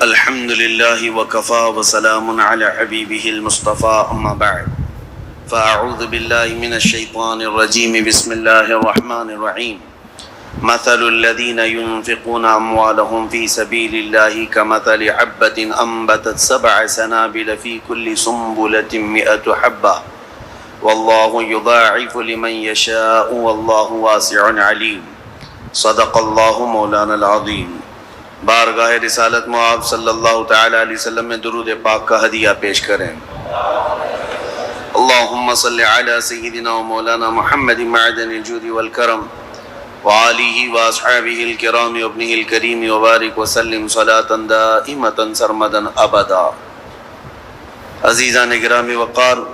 الحمد لله وكفى وسلام على حبيبه المصطفى أما بعد فأعوذ بالله من الشيطان الرجيم بسم الله الرحمن الرحيم مثل الذين ينفقون أموالهم في سبيل الله كمثل حبة أنبتت 7 سنابل في كل سنبلة 100 حبة والله يضاعف لمن يشاء والله واسع عليم صدق الله مولانا العظيم۔ بارگاہ رسالت معاب صلی اللہ تعالی علیہ وسلم میں درود پاک کا ہدیہ پیش کریں۔ اللہم صلی علی سیدنا و مولانا محمد معدن الجود والکرم وآلہ واصحابہ الکرام وابنہ الکریم وبارک وسلم صلاة دائمتا سرمدا ابدا۔ عزیزان گرامی وقار،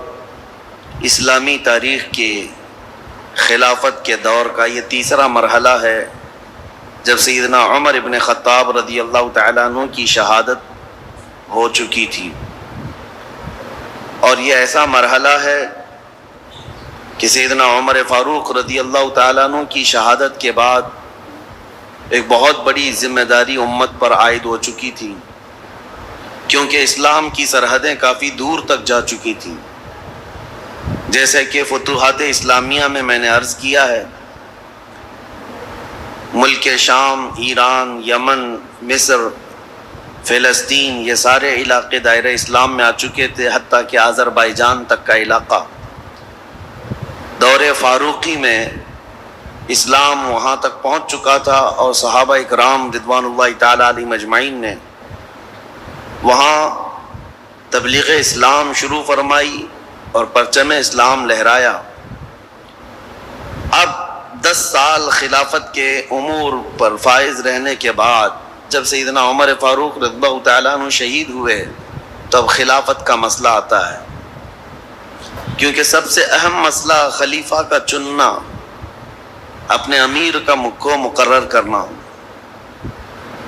اسلامی تاریخ کے خلافت کے دور کا یہ تیسرا مرحلہ ہے جب سیدنا عمر ابن خطاب رضی اللہ تعالیٰ عنہ کی شہادت ہو چکی تھی، اور یہ ایسا مرحلہ ہے کہ سیدنا عمر فاروق رضی اللہ تعالیٰ عنہ کی شہادت کے بعد ایک بہت بڑی ذمہ داری امت پر عائد ہو چکی تھی، کیونکہ اسلام کی سرحدیں کافی دور تک جا چکی تھیں۔ جیسے کہ فتوحات اسلامیہ میں نے عرض کیا ہے، ملک شام، ایران، یمن، مصر، فلسطین، یہ سارے علاقے دائرہ اسلام میں آ چکے تھے، حتیٰ کہ آذربائیجان تک کا علاقہ۔ دور فاروقی میں اسلام وہاں تک پہنچ چکا تھا، اور صحابہ اکرام رضوان اللہ تعالیٰ علیہم اجمعین نے وہاں تبلیغ اسلام شروع فرمائی اور پرچم اسلام لہرایا۔ اب 10 سال خلافت کے امور پر فائز رہنے کے بعد جب سیدنا عمر فاروق رضی اللہ تعالیٰ عنہ شہید ہوئے تو اب خلافت کا مسئلہ آتا ہے، کیونکہ سب سے اہم مسئلہ خلیفہ کا چننا، اپنے امیر کو مقرر کرنا،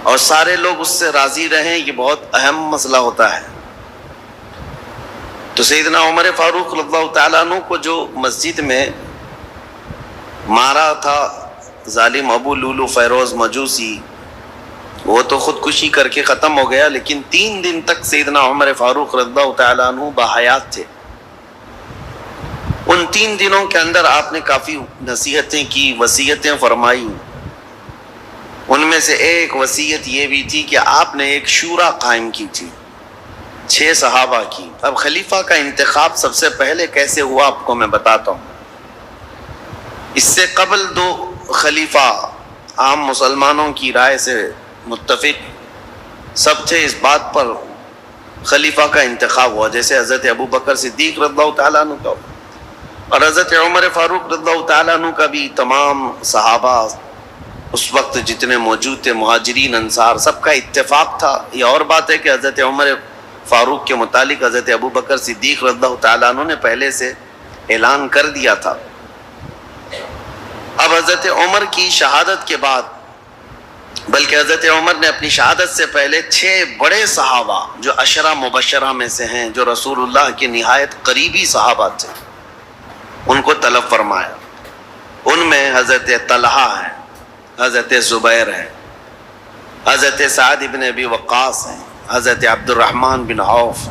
اور سارے لوگ اس سے راضی رہیں، یہ بہت اہم مسئلہ ہوتا ہے۔ تو سیدنا عمر فاروق رضی اللہ تعالیٰ عنہ کو جو مسجد میں مارا تھا ظالم ابو لولو فیروز مجوسی، وہ تو خودکشی کر کے ختم ہو گیا، لیکن 3 دن تک سیدنا عمر فاروق رضی اللہ تعالیٰ عنہ باحیات تھے۔ ان 3 دنوں کے اندر آپ نے کافی نصیحتیں کی، وصیتیں فرمائی۔ ان میں سے ایک وصیت یہ بھی تھی کہ آپ نے ایک شورا قائم کی تھی 6 صحابہ کی۔ اب خلیفہ کا انتخاب سب سے پہلے کیسے ہوا آپ کو میں بتاتا ہوں۔ اس سے قبل 2 خلیفہ عام مسلمانوں کی رائے سے متفق سب تھے، اس بات پر خلیفہ کا انتخاب ہوا، جیسے حضرت ابو بکر صدیق رضی اللہ تعالیٰ عنہ کا اور حضرت عمر فاروق رضی اللہ تعالیٰ عنہ کا بھی۔ تمام صحابہ اس وقت جتنے موجود تھے، مہاجرین انصار، سب کا اتفاق تھا۔ یہ اور بات ہے کہ حضرت عمر فاروق کے متعلق حضرت ابو بکر صدیق رضی اللہ تعالیٰ عنہ نے پہلے سے اعلان کر دیا تھا۔ اب حضرت عمر کی شہادت کے بعد، بلکہ حضرت عمر نے اپنی شہادت سے پہلے 6 بڑے صحابہ جو 10 مبشرہ میں سے ہیں، جو رسول اللہ کے نہایت قریبی صحابہ تھے، ان کو طلب فرمایا۔ ان میں حضرت طلحہ ہے، حضرت زبیر ہے، حضرت سعد بن ابی وقاص ہیں، حضرت عبد الرحمن بن عوف،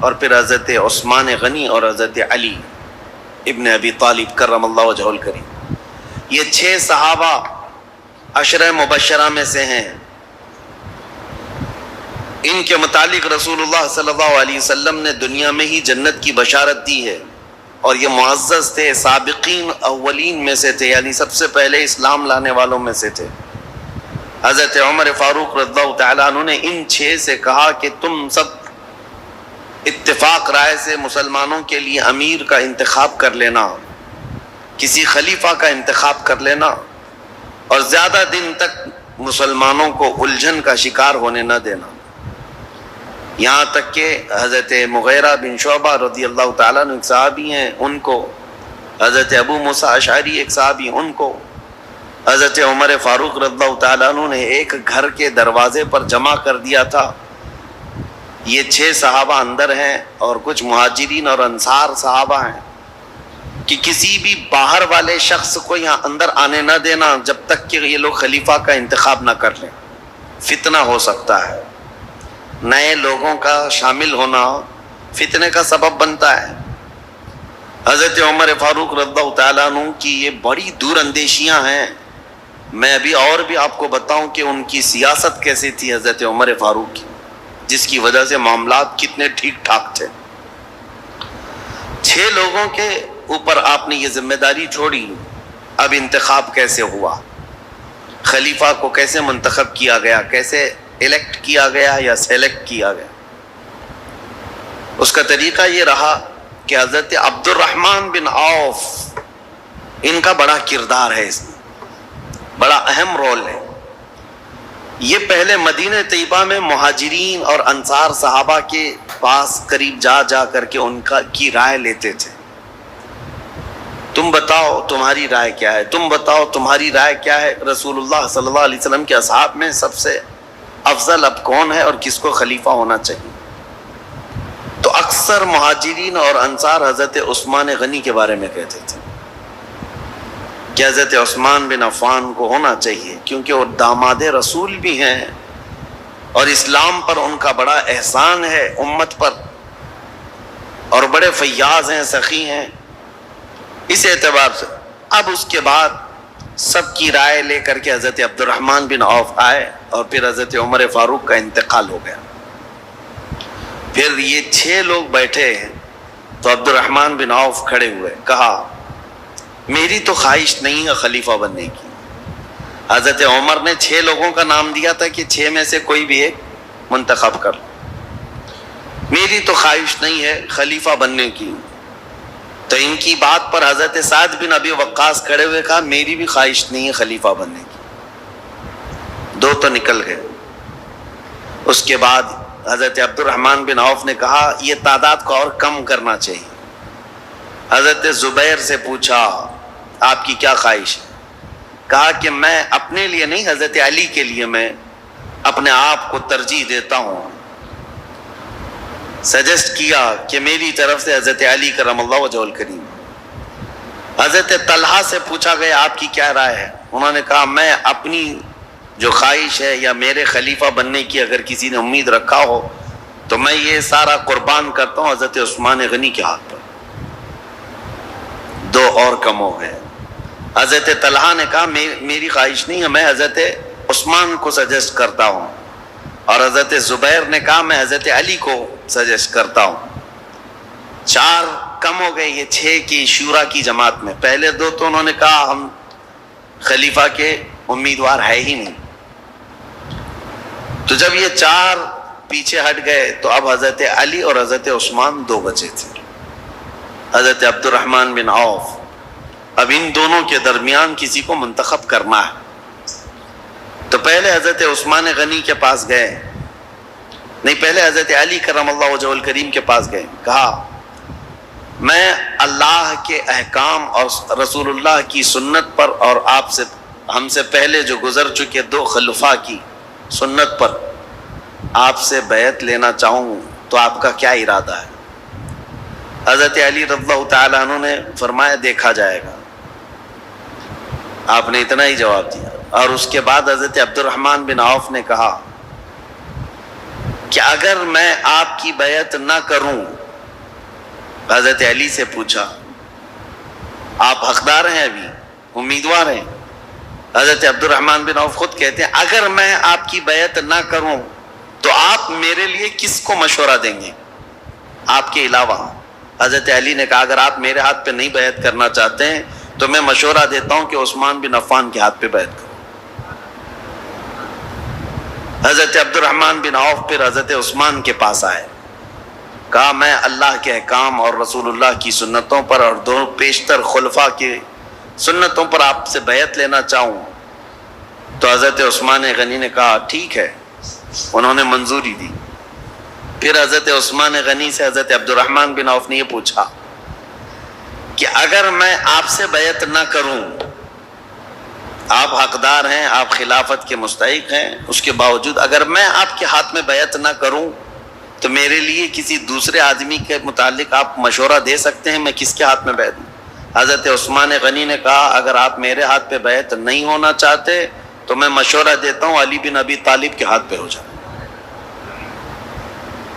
اور پھر حضرت عثمان غنی اور حضرت علی ابن ابی طالب کرم اللہ وجہہ الکریم۔ یہ 6 صحابہ 10 مبشرہ میں سے ہیں۔ ان کے متعلق رسول اللہ صلی اللہ علیہ وسلم نے دنیا میں ہی جنت کی بشارت دی ہے، اور یہ معزز تھے، سابقین اولین میں سے تھے، یعنی سب سے پہلے اسلام لانے والوں میں سے تھے۔ حضرت عمر فاروق رضی اللہ تعالیٰ عنہ نے ان 6 سے کہا کہ تم سب اتفاق رائے سے مسلمانوں کے لیے امیر کا انتخاب کر لینا، کسی خلیفہ کا انتخاب کر لینا، اور زیادہ دن تک مسلمانوں کو الجھن کا شکار ہونے نہ دینا۔ یہاں تک کہ حضرت مغیرہ بن شعبہ رضی اللہ تعالیٰ عنہ ایک صحابی ہیں، ان کو، حضرت ابو موسیٰ اشعری ایک صحابی، ان کو حضرت عمر فاروق رضی اللہ تعالیٰ عنہ نے ایک گھر کے دروازے پر جمع کر دیا تھا۔ یہ 6 صحابہ اندر ہیں، اور کچھ مہاجرین اور انصار صحابہ ہیں، کہ کسی بھی باہر والے شخص کو یہاں اندر آنے نہ دینا جب تک کہ یہ لوگ خلیفہ کا انتخاب نہ کر لیں، فتنہ ہو سکتا ہے۔ نئے لوگوں کا شامل ہونا فتنے کا سبب بنتا ہے۔ حضرت عمر فاروق رضی اللہ تعالیٰ عنہ کی یہ بڑی دور اندیشیاں ہیں۔ میں ابھی اور بھی آپ کو بتاؤں کہ ان کی سیاست کیسی تھی حضرت عمر فاروق کی، جس کی وجہ سے معاملات کتنے ٹھیک ٹھاک تھے۔ 6 لوگوں کے اوپر آپ نے یہ ذمہ داری چھوڑی، اب انتخاب کیسے ہوا، خلیفہ کو کیسے منتخب کیا گیا، کیسے الیکٹ کیا گیا یا سیلیکٹ کیا گیا؟ اس کا طریقہ یہ رہا کہ حضرت عبد الرحمن بن عوف، ان کا بڑا کردار ہے، اس میں بڑا اہم رول ہے۔ یہ پہلے مدینہ طیبہ میں مہاجرین اور انصار صحابہ کے پاس قریب جا جا کر کے ان کی رائے لیتے تھے۔ تم بتاؤ تمہاری رائے کیا ہے، تم بتاؤ تمہاری رائے کیا ہے، رسول اللہ صلی اللہ علیہ وسلم کے اصحاب میں سب سے افضل اب کون ہے اور کس کو خلیفہ ہونا چاہیے؟ تو اکثر مہاجرین اور انصار حضرت عثمان غنی کے بارے میں کہتے تھے کہ حضرت عثمان بن عفان کو ہونا چاہیے، کیونکہ وہ داماد رسول بھی ہیں اور اسلام پر ان کا بڑا احسان ہے امت پر، اور بڑے فیاض ہیں، سخی ہیں۔ اس اعتبار سے اب اس کے بعد سب کی رائے لے کر کے حضرت عبد الرحمن بن عوف آئے اور پھر حضرت عمر فاروق کا انتقال ہو گیا۔ پھر یہ 6 لوگ بیٹھے ہیں تو عبد الرحمن بن عوف کھڑے ہوئے، کہا میری تو خواہش نہیں ہے خلیفہ بننے کی۔ حضرت عمر نے 6 لوگوں کا نام دیا تھا کہ 6 میں سے کوئی بھی ایک منتخب کر لو، میری تو خواہش نہیں ہے خلیفہ بننے کی۔ تو ان کی بات پر حضرت سعد بن ابی وقاص کھڑے ہوئے، کہا میری بھی خواہش نہیں ہے خلیفہ بننے کی۔ 2 تو نکل گئے۔ اس کے بعد حضرت عبد الرحمن بن عوف نے کہا یہ تعداد کو اور کم کرنا چاہیے۔ حضرت زبیر سے پوچھا آپ کی کیا خواہش ہے؟ کہا کہ میں اپنے لیے نہیں، حضرت علی کے لیے میں اپنے آپ کو ترجیح دیتا ہوں۔ سجیسٹ کیا کہ میری طرف سے حضرت علی کرم اللہ وجہہ الکریم۔ حضرت طلحہ سے پوچھا گیا آپ کی کیا رائے ہے؟ انہوں نے کہا میں اپنی جو خواہش ہے یا میرے خلیفہ بننے کی اگر کسی نے امید رکھا ہو تو میں یہ سارا قربان کرتا ہوں حضرت عثمان غنی کے ہاتھ پر۔ 2 اور کم ہو گئے۔ حضرت طلحہ نے کہا میری خواہش نہیں ہے، میں حضرت عثمان کو سجیسٹ کرتا ہوں، اور حضرت زبیر نے کہا میں حضرت علی کو سجیسٹ کرتا ہوں۔ 4 کم ہو گئے یہ 6 کی شورا کی جماعت میں۔ پہلے 2 تو انہوں نے کہا ہم خلیفہ کے امیدوار ہے ہی نہیں۔ تو جب یہ 4 پیچھے ہٹ گئے تو اب حضرت علی اور حضرت عثمان 2 بچے تھے، حضرت عبد الرحمن بن عوف۔ اب ان دونوں کے درمیان کسی کو منتخب کرنا ہے، تو پہلے حضرت عثمان غنی کے پاس گئے، نہیں پہلے حضرت علی کرم اللہ وجہہ الکریم کے پاس گئے، کہا میں اللہ کے احکام اور رسول اللہ کی سنت پر اور آپ سے ہم سے پہلے جو گزر چکے 2 خلفاء کی سنت پر آپ سے بیعت لینا چاہوں، تو آپ کا کیا ارادہ ہے؟ حضرت علی رضی اللہ تعالیٰ عنہ نے فرمایا دیکھا جائے گا۔ آپ نے اتنا ہی جواب دیا، اور اس کے بعد حضرت عبد الرحمن بن عوف نے کہا کہ اگر میں آپ کی بیعت نہ کروں، حضرت علی سے پوچھا آپ حقدار ہیں، ابھی امیدوار ہیں؟ حضرت عبد الرحمن بن عوف خود کہتے ہیں اگر میں آپ کی بیعت نہ کروں تو آپ میرے لیے کس کو مشورہ دیں گے آپ کے علاوہ؟ حضرت علی نے کہا اگر آپ میرے ہاتھ پہ نہیں بیعت کرنا چاہتے ہیں تو میں مشورہ دیتا ہوں کہ عثمان بن عفان کے ہاتھ پہ بیعت کرو۔ حضرت عبد الرحمن بن عوف پھر حضرت عثمان کے پاس آئے، کہا میں اللہ کے احکام اور رسول اللہ کی سنتوں پر اور 2 پیشتر خلفاء کی سنتوں پر آپ سے بیعت لینا چاہوں۔ تو حضرت عثمان غنی نے کہا ٹھیک ہے، انہوں نے منظوری دی۔ پھر حضرت عثمان غنی سے حضرت عبد الرحمن بن عوف نے یہ پوچھا کہ اگر میں آپ سے بیعت نہ کروں، آپ حقدار ہیں، آپ خلافت کے مستحق ہیں، اس کے باوجود اگر میں آپ کے ہاتھ میں بیعت نہ کروں تو میرے لیے کسی دوسرے آدمی کے متعلق آپ مشورہ دے سکتے ہیں، میں کس کے ہاتھ میں بیعت دوں؟ حضرت عثمان غنی نے کہا اگر آپ میرے ہاتھ پہ بیعت نہیں ہونا چاہتے تو میں مشورہ دیتا ہوں علی بن ابی طالب کے ہاتھ پہ ہو جائے۔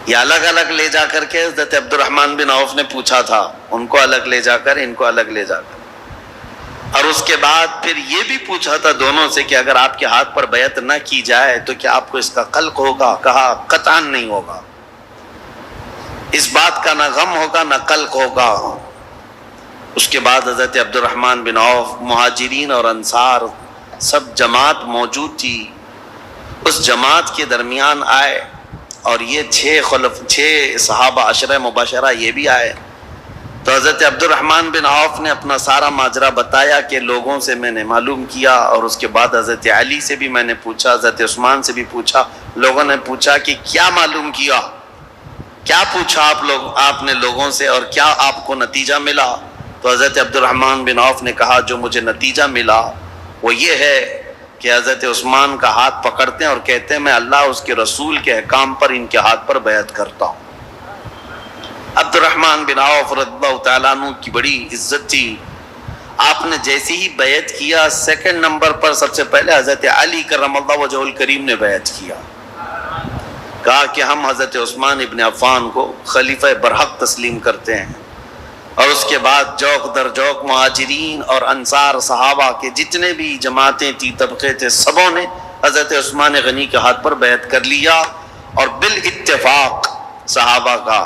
یا الگ الگ لے جا کر کے حضرت عبد الرحمن بن عوف نے پوچھا تھا، ان کو الگ لے جا کر، ان کو الگ لے جا کر، اور اس کے بعد پھر یہ بھی پوچھا تھا دونوں سے کہ اگر آپ کے ہاتھ پر بیعت نہ کی جائے تو کیا آپ کو اس کا قلق ہوگا؟ کہا قطعاً نہیں ہوگا، اس بات کا نہ غم ہوگا نہ قلق ہوگا۔ اس کے بعد حضرت عبد الرحمن بن عوف، مہاجرین اور انصار سب جماعت موجود تھی، اس جماعت کے درمیان آئے، اور یہ چھ صحابہ عشرہ مبشرہ یہ بھی آئے۔ تو حضرت عبد الرحمن بن عوف نے اپنا سارا ماجرا بتایا کہ لوگوں سے میں نے معلوم کیا، اور اس کے بعد حضرت علی سے بھی میں نے پوچھا، حضرت عثمان سے بھی پوچھا۔ لوگوں نے پوچھا کہ کیا معلوم کیا، کیا پوچھا آپ نے لوگوں سے، اور کیا آپ کو نتیجہ ملا؟ تو حضرت عبد الرحمن بن عوف نے کہا جو مجھے نتیجہ ملا وہ یہ ہے کہ حضرت عثمان کا ہاتھ پکڑتے ہیں اور کہتے ہیں میں اللہ اس کے رسول کے احکام پر ان کے ہاتھ پر بیعت کرتا ہوں۔ عبد الرحمن بن عوف رضی اللہ تعالیٰ عنہ کی بڑی عزت تھی، آپ نے جیسے ہی بیعت کیا، سیکنڈ نمبر پر سب سے پہلے حضرت علی کرم اللہ وجہہ الکریم نے بیعت کیا، کہا کہ ہم حضرت عثمان ابن عفان کو خلیفہ برحق تسلیم کرتے ہیں۔ اور اس کے بعد جوق در جوق مہاجرین اور انصار صحابہ کے جتنے بھی جماعتیں تھی، طبقے تھے، سبوں نے حضرت عثمان غنی کے ہاتھ پر بیعت کر لیا، اور بالاتفاق صحابہ کا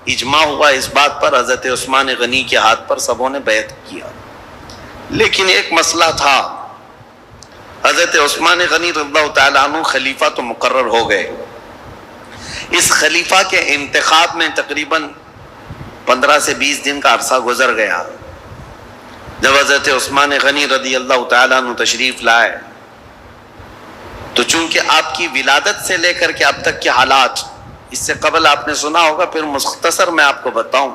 اجماع ہوا اس بات پر، حضرت عثمان غنی کے ہاتھ پر سبوں نے بیعت کیا۔ لیکن ایک مسئلہ تھا، حضرت عثمان غنی رضی اللہ تعالیٰ عنہ خلیفہ تو مقرر ہو گئے، اس خلیفہ کے انتخاب میں تقریباً 15 سے 20 دن کا عرصہ گزر گیا۔ جب حضرت عثمان غنی رضی اللہ تعالیٰ عنہ تشریف لائے تو چونکہ آپ کی ولادت سے لے کر کے اب تک کے حالات اس سے قبل آپ نے سنا ہوگا، پھر مختصر میں آپ کو بتاؤں۔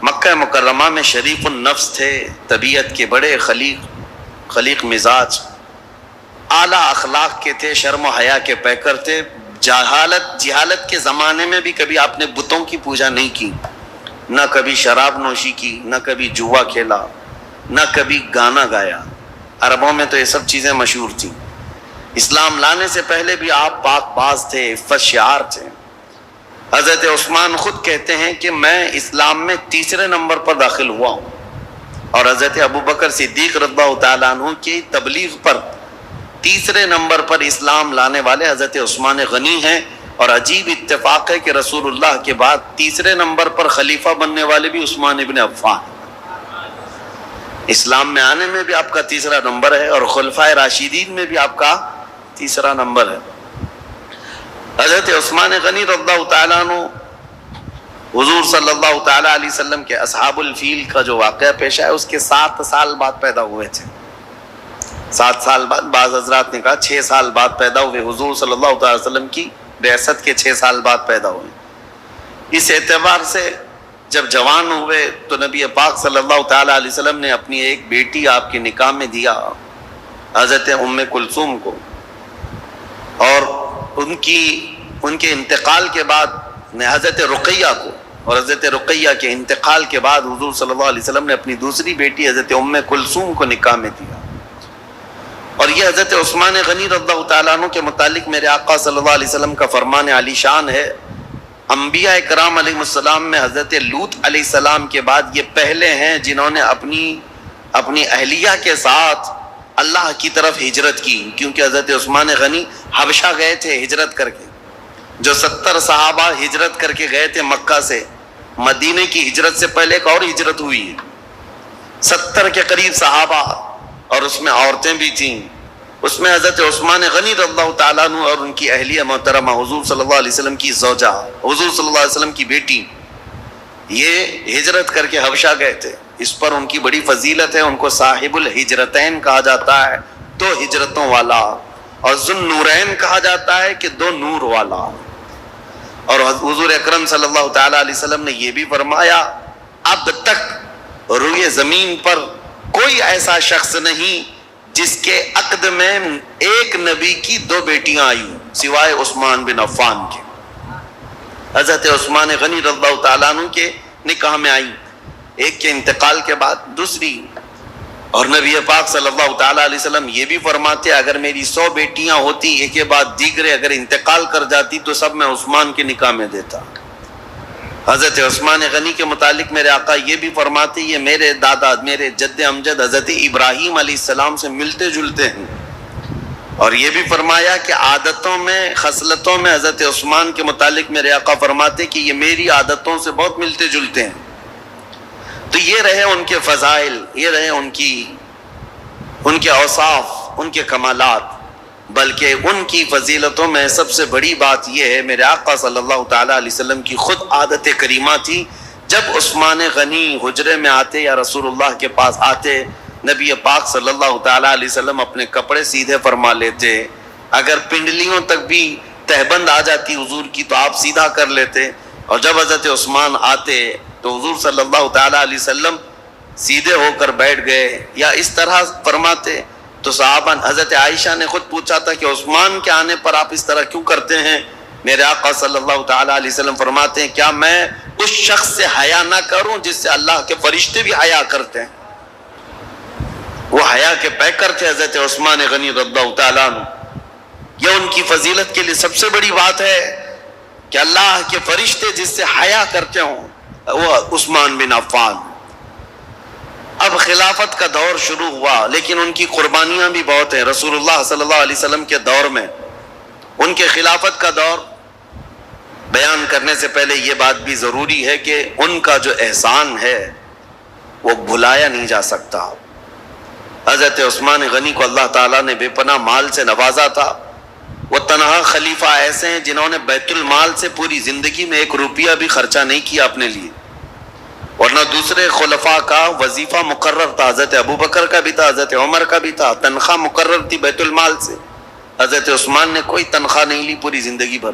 مکہ مکرمہ میں شریف النفس تھے، طبیعت کے بڑے خلیق مزاج، اعلیٰ اخلاق کے تھے، شرم و حیا کے پیکر تھے۔ جہالت کے زمانے میں بھی کبھی آپ نے بتوں کی پوجا نہیں کی، نہ کبھی شراب نوشی کی، نہ کبھی جوا کھیلا، نہ کبھی گانا گایا۔ عربوں میں تو یہ سب چیزیں مشہور تھیں۔ اسلام لانے سے پہلے بھی آپ پاک باز تھے، عفت شعار تھے۔ حضرت عثمان خود کہتے ہیں کہ میں اسلام میں تیسرے نمبر پر داخل ہوا ہوں، اور حضرت ابوبکر صدیق رضی اللہ تعالیٰ عنہ کی تبلیغ پر تیسرے نمبر پر اسلام لانے والے حضرت عثمان غنی ہیں۔ اور عجیب اتفاق ہے کہ رسول اللہ کے بعد تیسرے نمبر پر خلیفہ بننے والے بھی عثمان ابن عفان، اسلام میں آنے میں بھی آپ کا تیسرا نمبر ہے، اور خلفائے راشدین میں بھی آپ کا تیسرا نمبر ہے۔ حضرت عثمان غنی رضی اللہ تعالیٰ عنہ حضور صلی اللہ تعالیٰ علیہ وسلم کے اصحاب الفیل کا جو واقعہ پیش آیا اس کے 7 سال بعد پیدا ہوئے تھے۔ 7 سال بعد، بعض حضرات نے کہا 6 سال بعد پیدا ہوئے، حضور صلی اللہ تعالیٰ وسلم کی بعثت کے 6 سال بعد پیدا ہوئے۔ اس اعتبار سے جب جوان ہوئے تو نبی پاک صلی اللہ تعالیٰ علیہ وسلم نے اپنی ایک بیٹی آپ کے نکاح میں دیا، حضرت ام کلثوم کو، اور ان کے انتقال کے بعد حضرت رقیہ کو، اور حضرت رقیہ کے انتقال کے بعد حضور صلی اللہ علیہ وسلم نے اپنی دوسری بیٹی حضرت ام کلثوم کو نکاح میں دیا۔ اور یہ حضرت عثمان غنی رضی اللہ تعالیٰ عنہ کے متعلق میرے آقا صلی اللہ علیہ وسلم کا فرمان علی شان ہے، انبیاء کرام علیہ السلام میں حضرت لوط علیہ السلام کے بعد یہ پہلے ہیں جنہوں نے اپنی اہلیہ کے ساتھ اللہ کی طرف ہجرت کی، کیونکہ حضرت عثمان غنی حبشہ گئے تھے ہجرت کر کے۔ جو 70 صحابہ ہجرت کر کے گئے تھے مکہ سے، مدینے کی ہجرت سے پہلے ایک اور ہجرت ہوئی ہے، 70 کے قریب صحابہ، اور اس میں عورتیں بھی تھیں۔ اس میں حضرت عثمان غنی رضی اللہ تعالیٰ عنہ اور ان کی اہلیہ محترمہ حضور صلی اللہ علیہ وسلم کی زوجہ، حضور صلی اللہ علیہ وسلم کی بیٹی، یہ ہجرت کر کے حبشہ گئے تھے۔ اس پر ان کی بڑی فضیلت ہے، ان کو صاحب الہجرتین کہا جاتا ہے، 2 ہجرتوں والا، اور ذو النورین کہا جاتا ہے کہ 2 نور والا۔ اور حضور اکرم صلی اللہ تعالیٰ علیہ وسلم نے یہ بھی فرمایا اب تک روئے زمین پر کوئی ایسا شخص نہیں جس کے عقد میں ایک نبی کی 2 بیٹیاں آئی سوائے عثمان بن عفان کے۔ حضرت عثمان غنی رضی اللہ تعالیٰ عنہ کے نکاح میں آئی، ایک کے انتقال کے بعد دوسری۔ اور نبی پاک صلی اللہ تعالیٰ علیہ وسلم یہ بھی فرماتے اگر میری 100 بیٹیاں ہوتی ایک کے بعد دیگرے اگر انتقال کر جاتی تو سب میں عثمان کے نکاح میں دیتا۔ حضرت عثمان غنی کے متعلق میرے آقا یہ بھی فرماتے یہ میرے دادا میرے جد امجد حضرت ابراہیم علیہ السلام سے ملتے جلتے ہیں، اور یہ بھی فرمایا کہ عادتوں میں خصلتوں میں حضرت عثمان کے متعلق میرے آقا فرماتے کہ یہ میری عادتوں سے بہت ملتے جلتے ہیں۔ تو یہ رہے ان کے فضائل، یہ رہے ان کے اوصاف، ان کے کمالات، بلکہ ان کی فضیلتوں میں سب سے بڑی بات یہ ہے میرے آقا صلی اللہ تعالیٰ علیہ وسلم کی خود عادت کریمہ تھی۔ جب عثمان غنی حجرے میں آتے یا رسول اللہ کے پاس آتے، نبی پاک صلی اللہ تعالیٰ علیہ وسلم اپنے کپڑے سیدھے فرما لیتے، اگر پنڈلیوں تک بھی تہبند آ جاتی حضور کی تو آپ سیدھا کر لیتے، اور جب حضرت عثمان آتے تو حضور صلی اللہ تعالیٰ علیہ وسلم سیدھے ہو کر بیٹھ گئے یا اس طرح فرماتے۔ تو صحابہ حضرت عائشہ نے خود پوچھا تھا کہ عثمان کے آنے پر آپ اس طرح کیوں کرتے ہیں؟ میرے آقا صلی اللہ تعالیٰ علیہ وسلم فرماتے ہیں کیا میں اس شخص سے حیا نہ کروں جس سے اللہ کے فرشتے بھی حیا کرتے ہیں؟ وہ حیا کے پیکر تھے حضرت عثمان غنی رضی اللہ تعالیٰ عنہ۔ یہ ان کی فضیلت کے لیے سب سے بڑی بات ہے کہ اللہ کے فرشتے جس سے حیا کرتے ہوں وہ عثمان بن عفان۔ اب خلافت کا دور شروع ہوا، لیکن ان کی قربانیاں بھی بہت ہیں۔ رسول اللہ صلی اللہ علیہ وسلم کے دور میں ان کے خلافت کا دور بیان کرنے سے پہلے یہ بات بھی ضروری ہے کہ ان کا جو احسان ہے وہ بھلایا نہیں جا سکتا۔ حضرت عثمان غنی کو اللہ تعالیٰ نے بے پناہ مال سے نوازا تھا۔ وہ تنہا خلیفہ ایسے ہیں جنہوں نے بیت المال سے پوری زندگی میں 1 روپیہ بھی خرچہ نہیں کیا اپنے لیے، ورنہ دوسرے خلفاء کا وظیفہ مقرر تھا، حضرت ابوبکر کا بھی تھا، حضرت عمر کا بھی تھا، تنخواہ مقرر تھی بیت المال سے۔ حضرت عثمان نے کوئی تنخواہ نہیں لی پوری زندگی بھر،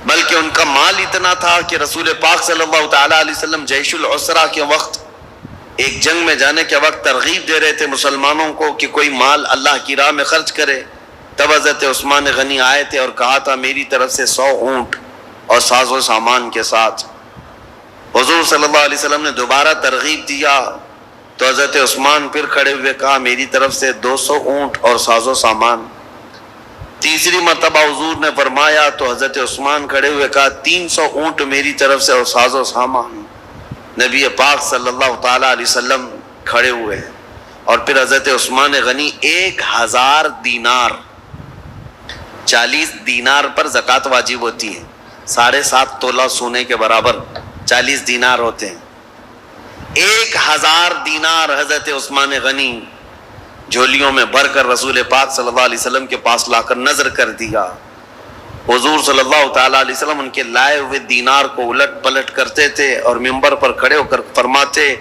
بلکہ ان کا مال اتنا تھا کہ رسول پاک صلی اللہ تعالیٰ علیہ وسلم جیش العسرہ کے وقت، ایک جنگ میں جانے کے وقت ترغیب دے رہے تھے مسلمانوں کو کہ کوئی مال اللہ کی راہ میں خرچ کرے، تب حضرت عثمان غنی آئے تھے اور کہا تھا میری طرف سے 100 اونٹ اور ساز و سامان کے ساتھ۔ حضور صلی اللہ علیہ وسلم نے دوبارہ ترغیب دیا تو حضرت عثمان پھر کھڑے ہوئے کہا میری طرف سے 200 اونٹ اور ساز و سامان۔ تیسری مرتبہ حضور نے فرمایا تو حضرت عثمان کھڑے ہوئے کہا 300 اونٹ میری طرف سے اور ساز و سامان۔ نبی پاک صلی اللہ تعالیٰ علیہ وسلم کھڑے ہوئے، اور پھر حضرت عثمان غنی 1000 دینار، 40 دینار پر زکوٰۃ واجب ہوتی ہے، 7.5 تولہ سونے کے برابر 40 دینار ہوتے ہیں۔ 1000 دینار حضرت عثمان غنی جھولیوں میں بھر کر رسول پاک صلی اللہ علیہ وسلم کے پاس لا کر نظر کر دیا۔ حضور صلی اللہ تعالیٰ علیہ وسلم ان کے لائے ہوئے دینار کو الٹ پلٹ کرتے تھے اور ممبر پر کھڑے ہو کر فرماتے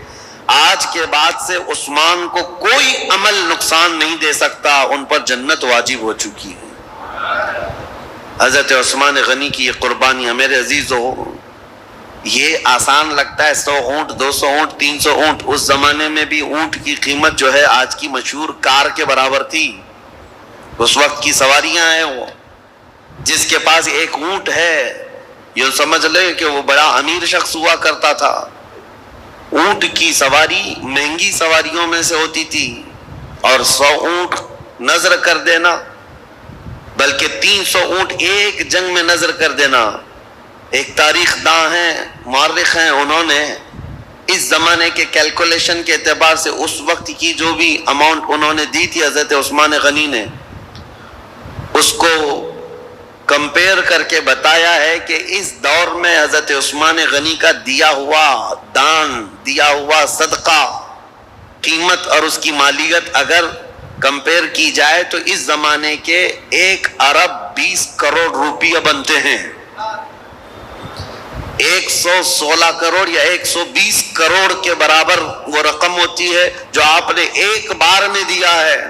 آج کے بعد سے عثمان کو کوئی عمل نقصان نہیں دے سکتا، ان پر جنت واجب ہو چکی ہے۔ حضرت عثمان غنی کی یہ قربانیاں میرے عزیزو، یہ آسان لگتا ہے 100 اونٹ 200 اونٹ 300 اونٹ، اس زمانے میں بھی اونٹ کی قیمت جو ہے آج کی مشہور کار کے برابر تھی۔ اس وقت کی سواریاں ہیں، وہ جس کے پاس 1 اونٹ ہے یہ سمجھ لے کہ وہ بڑا امیر شخص ہوا کرتا تھا۔ اونٹ کی سواری مہنگی سواریوں میں سے ہوتی تھی، اور 100 اونٹ نظر کر دینا، بلکہ 300 اونٹ ایک جنگ میں نظر کر دینا۔ ایک تاریخ داں ہیں، مورخ ہیں، انہوں نے اس زمانے کے کیلکولیشن کے اعتبار سے اس وقت کی جو بھی اماؤنٹ انہوں نے دی تھی حضرت عثمان غنی نے، اس کو کمپیئر کر کے بتایا ہے کہ اس دور میں حضرت عثمان غنی کا دیا ہوا دان، دیا ہوا صدقہ، قیمت اور اس کی مالیت اگر کمپیئر کی جائے تو اس زمانے کے 1 ارب 20 کروڑ روپیہ بنتے ہیں۔ 116 کروڑ یا 120 کروڑ کے برابر وہ رقم ہوتی ہے جو آپ نے ایک بار میں دیا ہے۔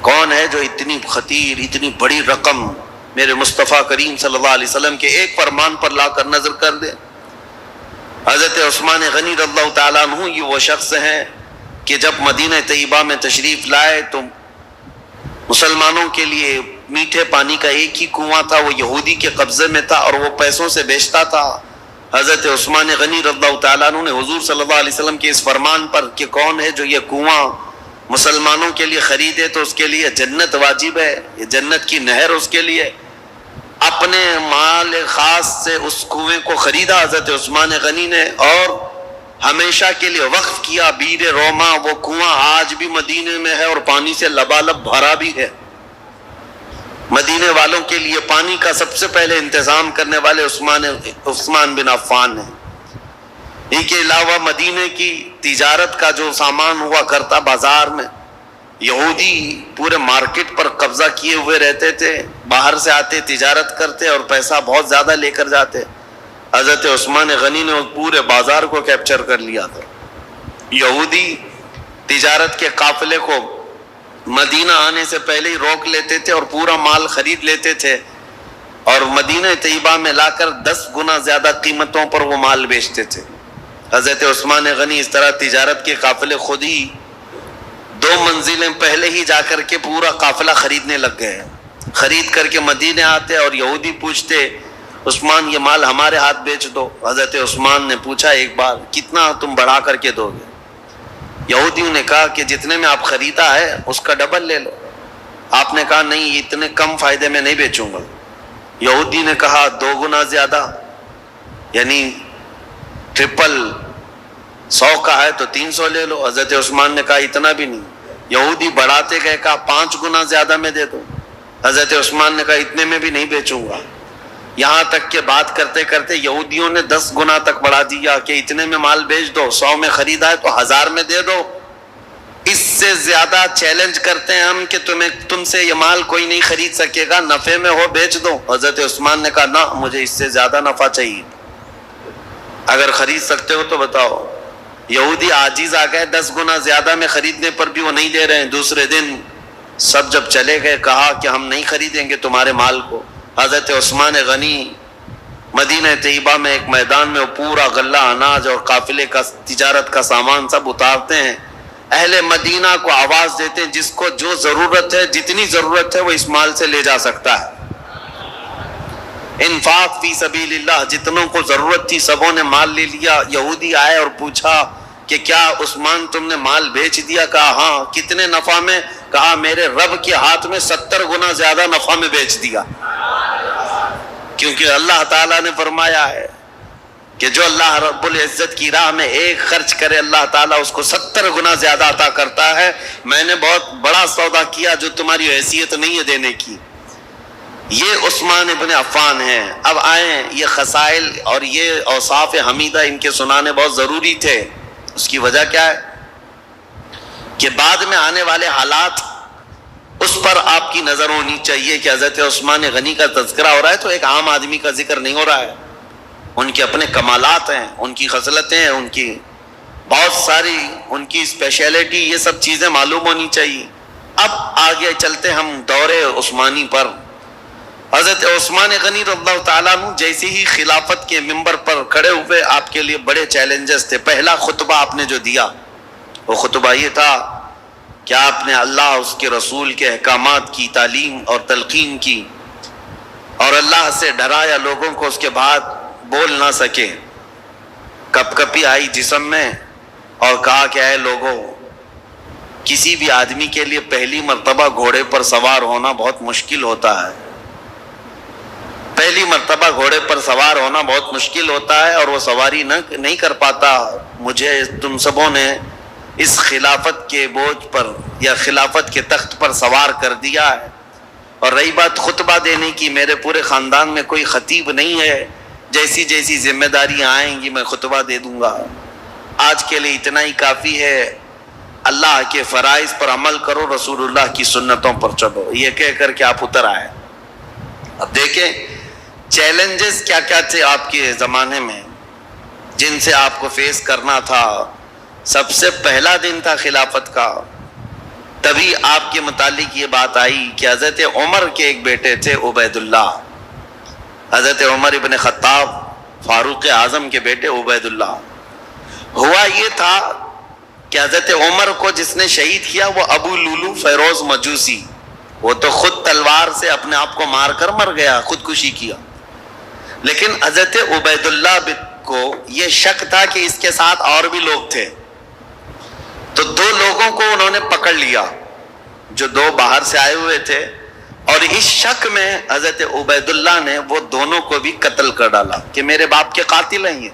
کون ہے جو اتنی خطیر اتنی بڑی رقم میرے مصطفیٰ کریم صلی اللہ علیہ وسلم کے ایک فرمان پر لا کر نظر کر دے؟ حضرت عثمان غنی رضی اللہ تعالیٰ عنہ یہ وہ شخص ہیں کہ جب مدینہ طیبہ میں تشریف لائے تو مسلمانوں کے لیے میٹھے پانی کا ایک ہی کنواں تھا، وہ یہودی کے قبضے میں تھا اور وہ پیسوں سے بیچتا تھا۔ حضرت عثمان غنی رضی اللہ تعالیٰ عنہ نے حضور صلی اللہ علیہ وسلم کے اس فرمان پر کہ کون ہے جو یہ کنواں مسلمانوں کے لیے خریدے تو اس کے لیے جنت واجب ہے، یہ جنت کی نہر اس کے لیے، اپنے مال خاص سے اس کنویں کو خریدا حضرت عثمان غنی نے اور ہمیشہ کے لیے وقف کیا. بیر روما وہ کنواں آج بھی مدینے میں ہے اور پانی سے لبالب بھرا بھی ہے. مدینے والوں کے لیے پانی کا سب سے پہلے انتظام کرنے والے عثمان بن عفان ہیں. ان کے علاوہ مدینے کی تجارت کا جو سامان ہوا کرتا بازار میں، یہودی پورے مارکیٹ پر قبضہ کیے ہوئے رہتے تھے. باہر سے آتے تجارت کرتے اور پیسہ بہت زیادہ لے کر جاتے. حضرت عثمان غنی نے پورے بازار کو کیپچر کر لیا تھا. یہودی تجارت کے قافلے کو مدینہ آنے سے پہلے ہی روک لیتے تھے اور پورا مال خرید لیتے تھے اور مدینہ طیبہ میں لا کر 10 گنا زیادہ قیمتوں پر وہ مال بیچتے تھے. حضرت عثمان غنی اس طرح تجارت کے قافلے خود ہی 2 منزلیں پہلے ہی جا کر کے پورا قافلہ خریدنے لگ گئے. خرید کر کے مدینے آتے اور یہودی پوچھتے عثمان یہ مال ہمارے ہاتھ بیچ دو. حضرت عثمان نے پوچھا ایک بار کتنا تم بڑھا کر کے دو گے؟ یہودیوں نے کہا کہ جتنے میں آپ خریدا ہے اس کا ڈبل لے لو. آپ نے کہا نہیں اتنے کم فائدے میں نہیں بیچوں گا. یہودی نے کہا 2 گنا زیادہ یعنی ٹرپل 100 کا ہے تو 300 لے لو. حضرت عثمان نے کہا اتنا بھی نہیں. یہودی بڑھاتے گئے کہا 5 گنا زیادہ میں دے دو. حضرت عثمان نے کہا اتنے میں بھی نہیں بیچوں گا. یہاں تک کہ بات کرتے کرتے یہودیوں نے 10 گنا تک بڑھا دیا کہ اتنے میں مال بیچ دو. 100 میں خریدا ہے تو 1000 میں دے دو. اس سے زیادہ چیلنج کرتے ہیں ہم کہ تم سے یہ مال کوئی نہیں خرید سکے گا، نفع میں ہو بیچ دو. حضرت عثمان نے کہا نہ مجھے اس سے زیادہ نفع چاہیے، اگر خرید سکتے ہو تو بتاؤ. یہودی عاجز آ گئے، 10 گنا زیادہ میں خریدنے پر بھی وہ نہیں دے رہے ہیں. دوسرے دن سب جب چلے گئے کہا کہ ہم نہیں خریدیں گے تمہارے مال کو. حضرت عثمان غنی مدینہ طیبہ میں ایک میدان میں وہ پورا غلہ اناج اور قافلے کا تجارت کا سامان سب اتارتے ہیں. اہل مدینہ کو آواز دیتے ہیں جس کو جو ضرورت ہے جتنی ضرورت ہے وہ اس مال سے لے جا سکتا ہے. انفاق فی سبیل اللہ، جتنوں کو ضرورت تھی سبوں نے مال لے لیا. یہودی آئے اور پوچھا کہ کیا عثمان تم نے مال بیچ دیا؟ کہا ہاں. کتنے نفع میں؟ کہا میرے رب کے ہاتھ میں 70 گنا زیادہ نفع میں بیچ دیا. کیونکہ اللہ تعالیٰ نے فرمایا ہے کہ جو اللہ رب العزت کی راہ میں ایک خرچ کرے اللہ تعالیٰ اس کو 70 گنا زیادہ عطا کرتا ہے. میں نے بہت بڑا سودا کیا جو تمہاری حیثیت نہیں ہے دینے کی. یہ عثمان ابن عفان ہیں. اب آئیں یہ خصائل اور یہ اوصاف حمیدہ ان کے سنانے بہت ضروری تھے. اس کی وجہ کیا ہے کہ بعد میں آنے والے حالات اس پر آپ کی نظر ہونی چاہیے کہ حضرت عثمان غنی کا تذکرہ ہو رہا ہے تو ایک عام آدمی کا ذکر نہیں ہو رہا ہے. ان کے اپنے کمالات ہیں، ان کی خصلتیں ہیں، ان کی بہت ساری ان کی اسپیشلٹی، یہ سب چیزیں معلوم ہونی چاہیے. اب آگے چلتے ہم دور عثمانی پر. حضرت عثمان غنی رضی اللہ تعالیٰ عنہ جیسے ہی خلافت کے منبر پر کھڑے ہوئے آپ کے لیے بڑے چیلنجز تھے. پہلا خطبہ آپ نے جو دیا وہ خطبہ یہ تھا کہ آپ نے اللہ اس کے رسول کے احکامات کی تعلیم اور تلقین کی اور اللہ سے ڈرایا لوگوں کو. اس کے بعد بول نہ سکے، کپ کپی آئی جسم میں اور کہا کہ اے لوگوں، کسی بھی آدمی کے لیے پہلی مرتبہ گھوڑے پر سوار ہونا بہت مشکل ہوتا ہے. پہلی مرتبہ گھوڑے پر سوار ہونا بہت مشکل ہوتا ہے اور وہ سواری نہیں کر پاتا. مجھے تم سبوں نے اس خلافت کے بوجھ پر یا خلافت کے تخت پر سوار کر دیا ہے. اور رہی بات خطبہ دینے کی، میرے پورے خاندان میں کوئی خطیب نہیں ہے. جیسی جیسی ذمہ داریاں آئیں گی میں خطبہ دے دوں گا. آج کے لیے اتنا ہی کافی ہے. اللہ کے فرائض پر عمل کرو، رسول اللہ کی سنتوں پر چلو، یہ کہہ کر کے آپ اتر آئے. اب دیکھیں چیلنجز کیا کیا تھے آپ کے زمانے میں جن سے آپ کو فیس کرنا تھا. سب سے پہلا دن تھا خلافت کا، تبھی آپ کے متعلق یہ بات آئی کہ حضرت عمر کے ایک بیٹے تھے عبید اللہ. حضرت عمر ابن خطاب فاروق اعظم کے بیٹے عبید اللہ. ہوا یہ تھا کہ حضرت عمر کو جس نے شہید کیا وہ ابو لولو فیروز مجوسی، وہ تو خود تلوار سے اپنے آپ کو مار کر مر گیا، خودکشی کیا. لیکن حضرت عبید اللہ کو یہ شک تھا کہ اس کے ساتھ اور بھی لوگ تھے، تو 2 لوگوں کو انہوں نے پکڑ لیا جو 2 باہر سے آئے ہوئے تھے. اور اس شک میں حضرت عبیداللہ نے وہ دونوں کو بھی قتل کر ڈالا کہ میرے باپ کے قاتل ہیں یہ.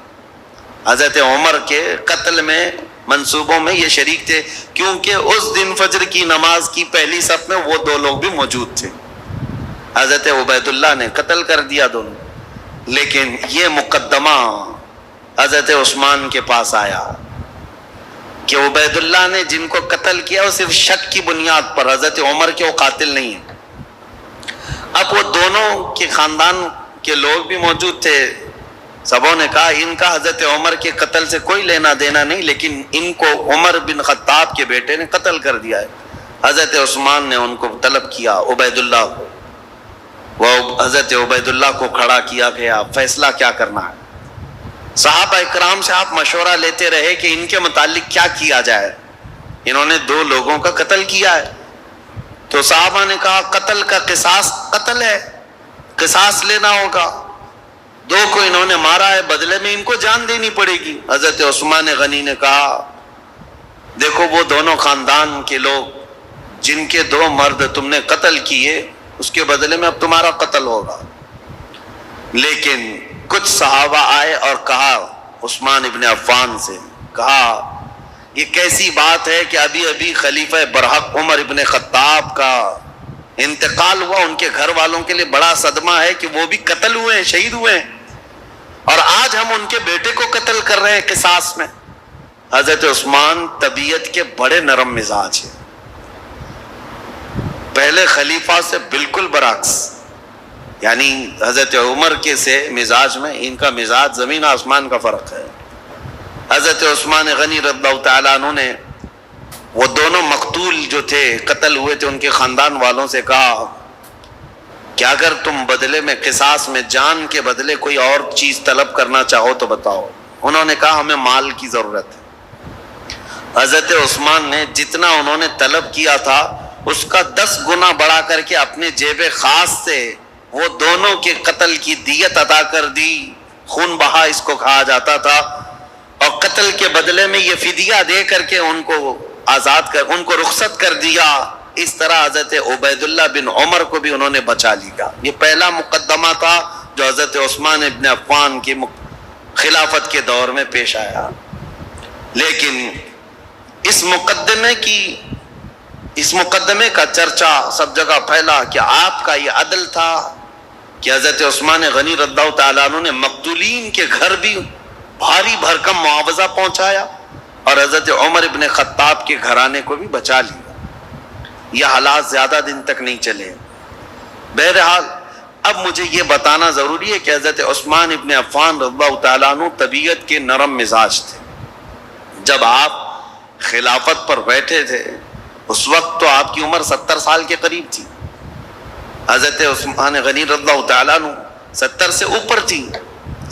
حضرت عمر کے قتل میں منصوبوں میں یہ شریک تھے، کیونکہ اس دن فجر کی نماز کی پہلی صف میں وہ دو لوگ بھی موجود تھے. حضرت عبیداللہ نے قتل کر دیا دونوں. لیکن یہ مقدمہ حضرت عثمان کے پاس آیا کہ عبیداللہ نے جن کو قتل کیا وہ صرف شک کی بنیاد پر، حضرت عمر کے وہ قاتل نہیں ہیں. اب وہ دونوں کے خاندان کے لوگ بھی موجود تھے. سبوں نے کہا ان کا حضرت عمر کے قتل سے کوئی لینا دینا نہیں، لیکن ان کو عمر بن خطاب کے بیٹے نے قتل کر دیا ہے. حضرت عثمان نے ان کو طلب کیا، عبیداللہ کو. وہ حضرت عبیداللہ کو کھڑا کیا گیا، فیصلہ کیا کرنا ہے. صحابہ اکرام سے آپ مشورہ لیتے رہے کہ ان کے متعلق کیا کیا جائے. انہوں نے دو لوگوں کا قتل کیا ہے، تو صحابہ نے کہا قتل کا قصاص قتل ہے، قصاص لینا ہوگا. دو کو انہوں نے مارا ہے، بدلے میں ان کو جان دینی پڑے گی. حضرت عثمان غنی نے کہا دیکھو وہ دونوں خاندان کے لوگ جن کے دو مرد تم نے قتل کیے، اس کے بدلے میں اب تمہارا قتل ہوگا. لیکن کچھ صحابہ آئے اور کہا عثمان ابن عفان سے، کہا یہ کیسی بات ہے کہ ابھی ابھی خلیفہ برحق عمر ابن خطاب کا انتقال ہوا، ان کے گھر والوں کے لیے بڑا صدمہ ہے کہ وہ بھی قتل ہوئے ہیں، شہید ہوئے ہیں، اور آج ہم ان کے بیٹے کو قتل کر رہے ہیں قصاص میں. حضرت عثمان طبیعت کے بڑے نرم مزاج ہیں، پہلے خلیفہ سے بالکل برعکس. یعنی حضرت عمر کے سے مزاج میں ان کا مزاج زمین آسمان کا فرق ہے. حضرت عثمان غنی رضی اللہ تعالیٰ عنہ نے وہ دونوں مقتول جو تھے، قتل ہوئے تھے، ان کے خاندان والوں سے کہا کہ اگر تم بدلے میں قصاص میں جان کے بدلے کوئی اور چیز طلب کرنا چاہو تو بتاؤ. انہوں نے کہا ہمیں مال کی ضرورت ہے. حضرت عثمان نے جتنا انہوں نے طلب کیا تھا اس کا 10 گنا بڑھا کر کے اپنے جیب خاص سے وہ دونوں کے قتل کی دیت ادا کر دی. خون بہا اس کو کہا جاتا تھا. اور قتل کے بدلے میں یہ فدیہ دے کر کے ان کو آزاد کر، ان کو رخصت کر دیا. اس طرح حضرت عبیداللہ بن عمر کو بھی انہوں نے بچا لیا. یہ پہلا مقدمہ تھا جو حضرت عثمان ابن عفان کی خلافت کے دور میں پیش آیا. لیکن اس مقدمے کا چرچا سب جگہ پھیلا کہ آپ کا یہ عدل تھا کہ حضرت عثمان غنی رضی اللہ تعالیٰ عنہ نے مقتولین کے گھر بھی بھاری بھرکم معاوضہ پہنچایا اور حضرت عمر ابن خطاب کے گھرانے کو بھی بچا لیا. یہ حالات زیادہ دن تک نہیں چلے. بہرحال اب مجھے یہ بتانا ضروری ہے کہ حضرت عثمان ابن عفان رضی اللہ تعالیٰ عنہ طبیعت کے نرم مزاج تھے. جب آپ خلافت پر بیٹھے تھے اس وقت تو آپ کی عمر 70 سال کے قریب تھی. حضرت عثمان غنی رضی اللہ تعالیٰ عنہ 70 سے اوپر تھی.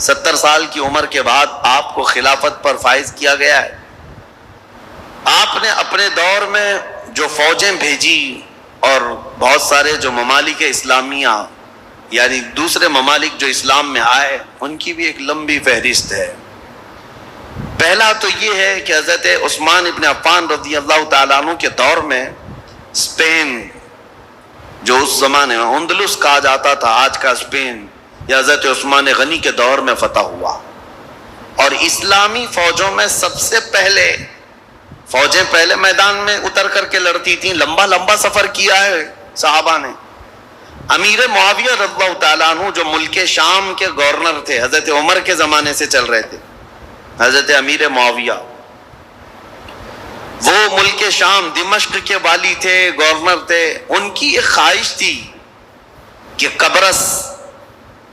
70 سال کی عمر کے بعد آپ کو خلافت پر فائز کیا گیا ہے. آپ نے اپنے دور میں جو فوجیں بھیجی اور بہت سارے جو ممالک اسلامیہ یعنی دوسرے ممالک جو اسلام میں آئے ان کی بھی ایک لمبی فہرست ہے. پہلا تو یہ ہے کہ حضرت عثمان ابن عفان رضی اللہ تعالیٰ عنہ کے دور میں اسپین جو اس زمانے میں اندلس کہا جاتا تھا، آج کا اسپین، یا حضرت عثمان غنی کے دور میں فتح ہوا. اور اسلامی فوجوں میں سب سے پہلے فوجیں پہلے میدان میں اتر کر کے لڑتی تھیں. لمبا لمبا سفر کیا ہے صحابہ نے. امیر معاویہ رضی اللہ تعالیٰ عنہ جو ملک شام کے گورنر تھے، حضرت عمر کے زمانے سے چل رہے تھے، حضرت امیر معاویہ وہ ملک شام دمشق کے والی تھے، گورنر تھے. ان کی ایک خواہش تھی کہ قبرص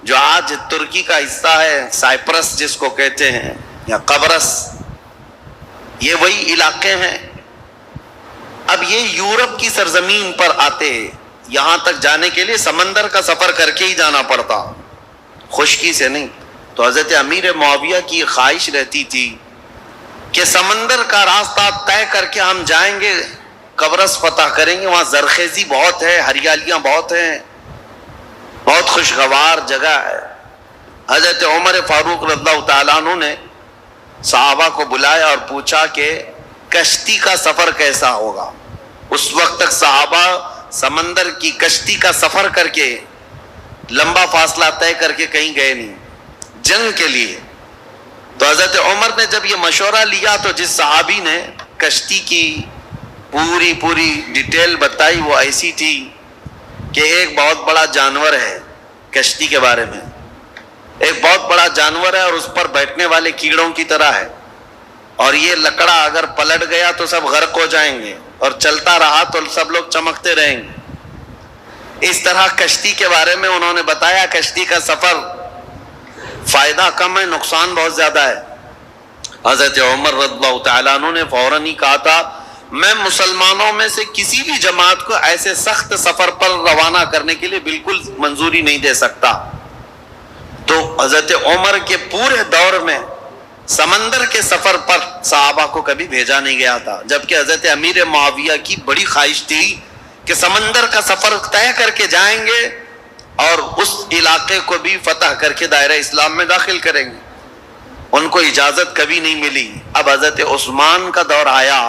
جو آج ترکی کا حصہ ہے، سائپرس جس کو کہتے ہیں، یا قبرص، یہ وہی علاقے ہیں. اب یہ یورپ کی سرزمین پر آتے، یہاں تک جانے کے لیے سمندر کا سفر کر کے ہی جانا پڑتا، خشکی سے نہیں. تو حضرت امیر معاویہ کی خواہش رہتی تھی کہ سمندر کا راستہ طے کر کے ہم جائیں گے، قبرص فتح کریں گے. وہاں زرخیزی بہت ہے، ہریالیاں بہت ہیں، بہت خوشگوار جگہ ہے. حضرت عمر فاروق رضی اللہ تعالیٰ عنہ نے صحابہ کو بلایا اور پوچھا کہ کشتی کا سفر کیسا ہوگا. اس وقت تک صحابہ سمندر کی کشتی کا سفر کر کے لمبا فاصلہ طے کر کے کہیں گئے نہیں، جنگ کے لیے۔ تو حضرت عمر نے جب یہ مشورہ لیا تو جس صحابی نے کشتی کی پوری ڈیٹیل بتائی وہ ایسی تھی کہ ایک بہت بڑا جانور ہے، کشتی کے بارے میں ایک بہت بڑا جانور ہے اور اس پر بیٹھنے والے کیڑوں کی طرح ہے، اور یہ لکڑا اگر پلٹ گیا تو سب غرق ہو جائیں گے، اور چلتا رہا تو سب لوگ چمکتے رہیں گے۔ اس طرح کشتی کے بارے میں انہوں نے بتایا، کشتی کا سفر فائدہ کم ہے، نقصان بہت زیادہ ہے۔ حضرت عمر رضی اللہ تعالیٰ عنہ نے فوراً ہی کہا تھا میں مسلمانوں میں سے کسی بھی جماعت کو ایسے سخت سفر پر روانہ کرنے کے لیے بالکل منظوری نہیں دے سکتا۔ تو حضرت عمر کے پورے دور میں سمندر کے سفر پر صحابہ کو کبھی بھیجا نہیں گیا تھا، جبکہ حضرت امیر معاویہ کی بڑی خواہش تھی کہ سمندر کا سفر طے کر کے جائیں گے اور اس علاقے کو بھی فتح کر کے دائرہ اسلام میں داخل کریں گے۔ ان کو اجازت کبھی نہیں ملی۔ اب حضرت عثمان کا دور آیا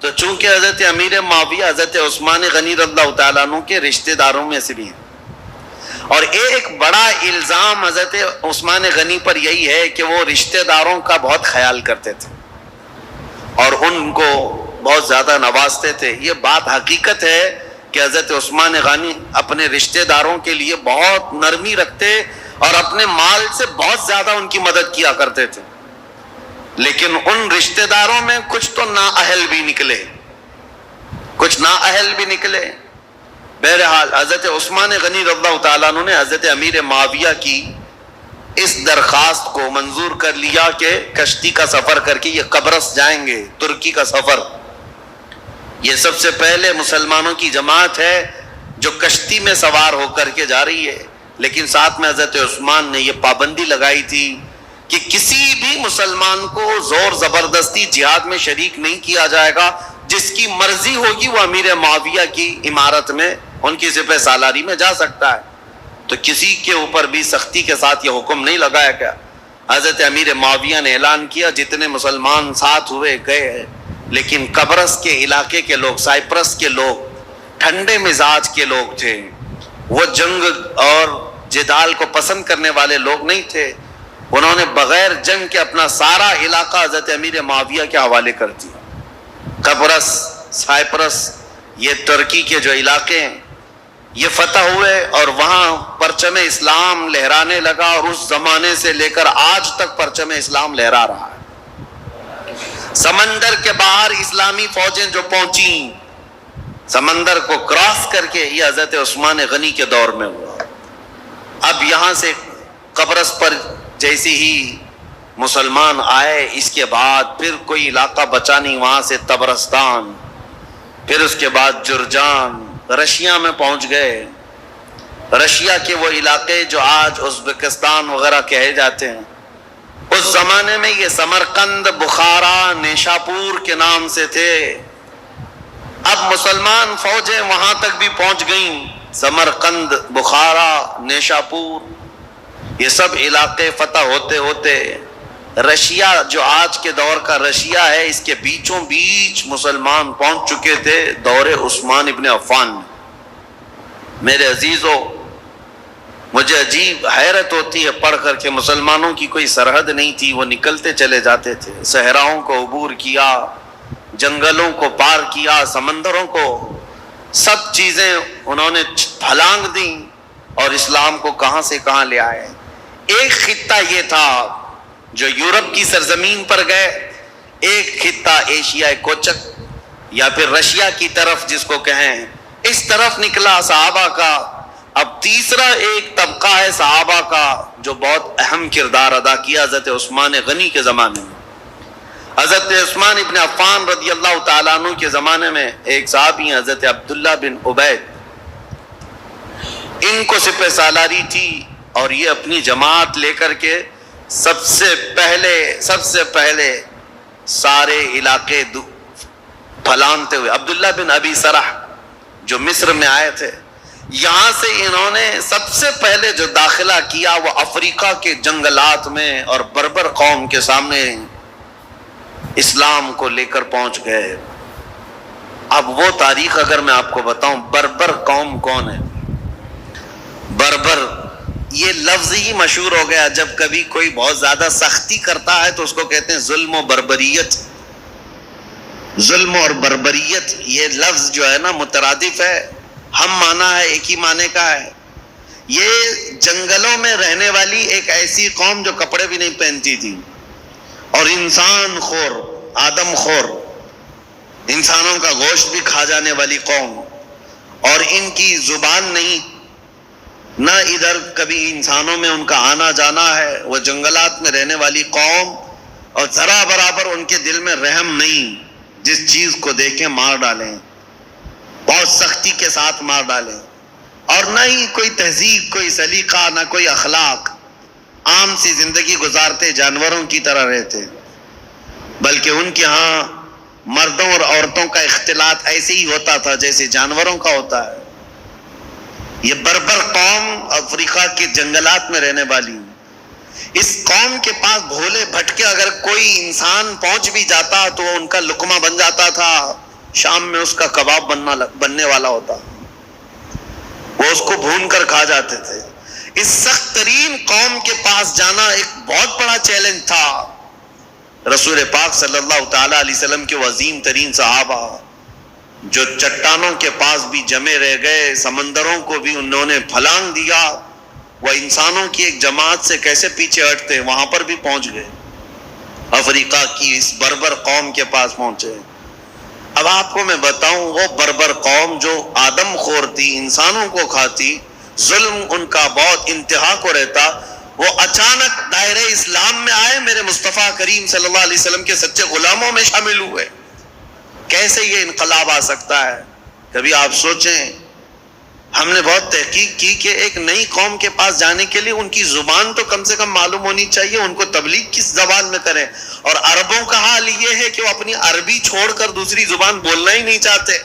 تو چونکہ حضرت امیر معاویہ حضرت عثمان غنی رضی اللہ تعالیٰ عنہ کے رشتہ داروں میں سے بھی ہیں، اور ایک بڑا الزام حضرت عثمان غنی پر یہی ہے کہ وہ رشتہ داروں کا بہت خیال کرتے تھے اور ان کو بہت زیادہ نوازتے تھے۔ یہ بات حقیقت ہے کہ حضرت عثمان غنی اپنے رشتہ داروں کے لیے بہت نرمی رکھتے اور اپنے مال سے بہت زیادہ ان کی مدد کیا کرتے تھے، لیکن ان رشتہ داروں میں کچھ تو نااہل بھی نکلے۔ بہرحال حضرت عثمان غنی رضی اللہ تعالیٰ عنہ نے حضرت امیر معاویہ کی اس درخواست کو منظور کر لیا کہ کشتی کا سفر کر کے یہ قبرص جائیں گے، ترکی کا سفر۔ یہ سب سے پہلے مسلمانوں کی جماعت ہے جو کشتی میں سوار ہو کر کے جا رہی ہے، لیکن ساتھ میں حضرت عثمان نے یہ پابندی لگائی تھی کہ کسی بھی مسلمان کو زور زبردستی جہاد میں شریک نہیں کیا جائے گا، جس کی مرضی ہوگی وہ امیر معاویہ کی عمارت میں ان کی سپہ سالاری میں جا سکتا ہے۔ تو کسی کے اوپر بھی سختی کے ساتھ یہ حکم نہیں لگایا گیا۔ حضرت امیر معاویہ نے اعلان کیا جتنے مسلمان ساتھ ہوئے گئے، لیکن قبرص کے علاقے کے لوگ، سائپرس کے لوگ ٹھنڈے مزاج کے لوگ تھے، وہ جنگ اور جدال کو پسند کرنے والے لوگ نہیں تھے۔ انہوں نے بغیر جنگ کے اپنا سارا علاقہ حضرت امیر معاویہ کے حوالے کر دیا۔ قبرص، سائپرس، یہ ترکی کے جو علاقے ہیں یہ فتح ہوئے اور وہاں پرچم اسلام لہرانے لگا، اور اس زمانے سے لے کر آج تک پرچم اسلام لہرا رہا ہے۔ سمندر کے باہر اسلامی فوجیں جو پہنچیں سمندر کو کراس کر کے، یہ حضرت عثمان غنی کے دور میں ہوا۔ اب یہاں سے قبرص پر جیسے ہی مسلمان آئے، اس کے بعد پھر کوئی علاقہ بچا نہیں، وہاں سے طبرستان، پھر اس کے بعد جرجان، رشیا میں پہنچ گئے۔ رشیا کے وہ علاقے جو آج ازبکستان وغیرہ کہے جاتے ہیں، اس زمانے میں یہ سمرقند، بخارا، نیشاپور کے نام سے تھے۔ اب مسلمان فوجیں وہاں تک بھی پہنچ گئیں، سمرقند، بخارا، نیشاپور، یہ سب علاقے فتح ہوتے ہوتے رشیا جو آج کے دور کا رشیا ہے، اس کے بیچوں بیچ مسلمان پہنچ چکے تھے دور عثمان ابن عفان میں۔ میرے عزیزو، مجھے عجیب حیرت ہوتی ہے پڑھ کر کے، مسلمانوں کی کوئی سرحد نہیں تھی، وہ نکلتے چلے جاتے تھے، صحراؤں کو عبور کیا، جنگلوں کو پار کیا، سمندروں کو، سب چیزیں انہوں نے پھلانگ دیں اور اسلام کو کہاں سے کہاں لے آئے۔ ایک خطہ یہ تھا جو یورپ کی سرزمین پر گئے، ایک خطہ ایشیائے کوچک یا پھر رشیا کی طرف جس کو کہیں، اس طرف نکلا صحابہ کا۔ اب تیسرا ایک طبقہ ہے صحابہ کا جو بہت اہم کردار ادا کیا حضرت عثمان غنی کے زمانے میں۔ حضرت عثمان ابن عفان رضی اللہ تعالیٰ عنہ کے زمانے میں ایک صحابی ہیں حضرت عبداللہ بن عبید، ان کو سپہ سالاری تھی اور یہ اپنی جماعت لے کر کے سب سے پہلے سارے علاقے پھلانتے ہوئے، عبداللہ بن ابی سرح جو مصر میں آئے تھے، یہاں سے انہوں نے سب سے پہلے جو داخلہ کیا وہ افریقہ کے جنگلات میں اور بربر قوم کے سامنے اسلام کو لے کر پہنچ گئے۔ اب وہ تاریخ اگر میں آپ کو بتاؤں، بربر قوم کون ہے؟ بربر یہ لفظ ہی مشہور ہو گیا، جب کبھی کوئی بہت زیادہ سختی کرتا ہے تو اس کو کہتے ہیں ظلم و بربریت. ظلم اور بربریت یہ لفظ جو ہے نا مترادف ہے، ہم معنی ہے، ایک ہی معنی کا ہے. یہ جنگلوں میں رہنے والی ایک ایسی قوم جو کپڑے بھی نہیں پہنتی تھی اور انسان خور، آدم خور، انسانوں کا گوشت بھی کھا جانے والی قوم، اور ان کی زبان نہیں، نہ ادھر کبھی انسانوں میں ان کا آنا جانا ہے. وہ جنگلات میں رہنے والی قوم، اور ذرا برابر ان کے دل میں رحم نہیں، جس چیز کو دیکھیں مار ڈالیں، بہت سختی کے ساتھ مار ڈالیں. اور نہ ہی کوئی تہذیب، کوئی سلیقہ، نہ کوئی اخلاق، عام سی زندگی گزارتے، جانوروں کی طرح رہتے. بلکہ ان کے ہاں مردوں اور عورتوں کا اختلاط ایسے ہی ہوتا تھا جیسے جانوروں کا ہوتا ہے. یہ بربر قوم افریقہ کے جنگلات میں رہنے والی، اس قوم کے پاس بھولے بھٹکے اگر کوئی انسان پہنچ بھی جاتا تو وہ ان کا لقمہ بن جاتا تھا، شام میں اس کا کباب بننے والا ہوتا، وہ اس کو بھون کر کھا جاتے تھے. اس سخت ترین قوم کے پاس جانا ایک بہت بڑا چیلنج تھا. رسول پاک صلی اللہ تعالی علیہ وسلم کے عظیم ترین صحابہ جو چٹانوں کے پاس بھی جمے رہ گئے، سمندروں کو بھی انہوں نے پھلانگ دیا، وہ انسانوں کی ایک جماعت سے کیسے پیچھے ہٹتے، وہاں پر بھی پہنچ گئے، افریقہ کی اس بربر قوم کے پاس پہنچے. اب آپ کو میں بتاؤں، وہ بربر قوم جو آدم خور تھی، انسانوں کو کھاتی، ظلم ان کا بہت انتہا کو رہتا، وہ اچانک دائرہ اسلام میں آئے، میرے مصطفیٰ کریم صلی اللہ علیہ وسلم کے سچے غلاموں میں شامل ہوئے. کیسے یہ انقلاب آ سکتا ہے؟ کبھی آپ سوچیں. ہم نے بہت تحقیق کی کہ ایک نئی قوم کے پاس جانے کے لیے ان کی زبان تو کم سے کم معلوم ہونی چاہیے، ان کو تبلیغ کس زبان میں کریں. اور عربوں کا حال یہ ہے کہ وہ اپنی عربی چھوڑ کر دوسری زبان بولنا ہی نہیں چاہتے.